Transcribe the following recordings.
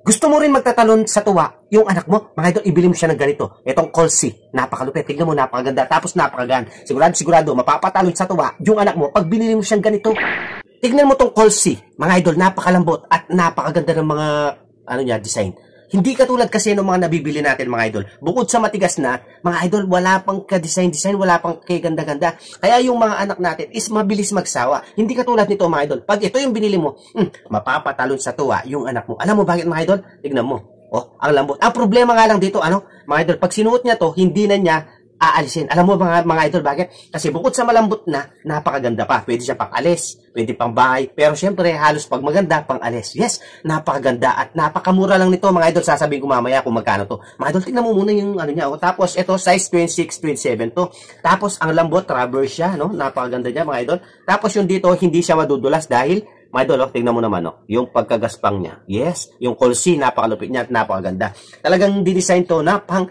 Gusto mo rin magtatalon sa tuwa, yung anak mo, mga idol, ibili mo siya ng ganito. Itong Colsey, napakalupit. Tignan mo, napakaganda. Tapos napakagaan. Sigurado, mapapatalon sa tuwa, yung anak mo, pag binili mo siyang ganito. Tignan mo tong Colsey, mga idol, napakalambot at napakaganda ng mga, design. Hindi katulad kasi ng mga nabibili natin, mga idol. Bukod sa matigas na, mga idol, wala pang ka-design, wala pang kay ganda-ganda. Kaya yung mga anak natin is mabilis magsawa. Hindi katulad nito, mga idol. Pag ito yung binili mo, mapapatalon sa tuwa yung anak mo. Alam mo bakit, mga idol? Tignan mo. Oh, ang lambot. Ang problema nga lang dito, mga idol, pag sinuot niya to, hindi na niya aalisin. Alam mo mga idol, bakit? Kasi bukod sa malambot na, napakaganda pa. Pwede siya pang alis, pwede pang bahay. Pero syempre, halos pag maganda, pang alis. Yes, napakaganda at napakamura lang nito, mga idol. Sasabihin ko mamaya kung magkano to. Mga idol, tingnan mo muna yung niya. Tapos, ito, size 26, 27 to. Tapos, ang lambot, rubber siya, no? Napakaganda niya, mga idol. Tapos, yung dito, hindi siya madudulas dahil mga idol, tingnan mo naman, yung pagkagaspang niya. Yes, yung Colsey, napakalupit niya at napakaganda. Talagang didesign to na pang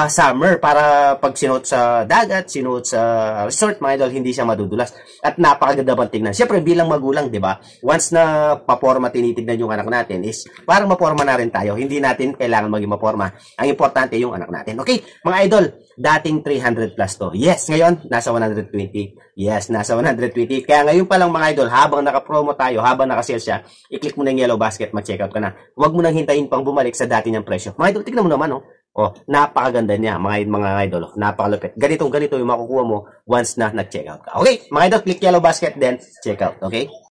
summer para pag sinuot sa dagat, sinuot sa resort, mga idol, hindi siya madudulas. At napakaganda bang tingnan. Siyempre, bilang magulang, di ba? Once na paporma tinitignan yung anak natin is parang maporma na rin tayo. Hindi natin kailangan maging maporma. Ang importante yung anak natin. Okay, mga idol, dating 300 plus to. Yes, ngayon, nasa 120. Yes, nasa 120. Kaya ngayon pa lang, mga idol, habang naka-promo tayo, habang naka-sale siya, i-click mo na yung yellow basket, mag-check out ka na. Huwag mo nang hintayin pang bumalik sa dati niyang presyo. Mga idol, tignan mo naman, oh, napakaganda niya, mga idol. Napakalupit. Ganito yung makukuha mo once na nag-check out ka. Okay, mga idol, click yellow basket, then check out. Okay?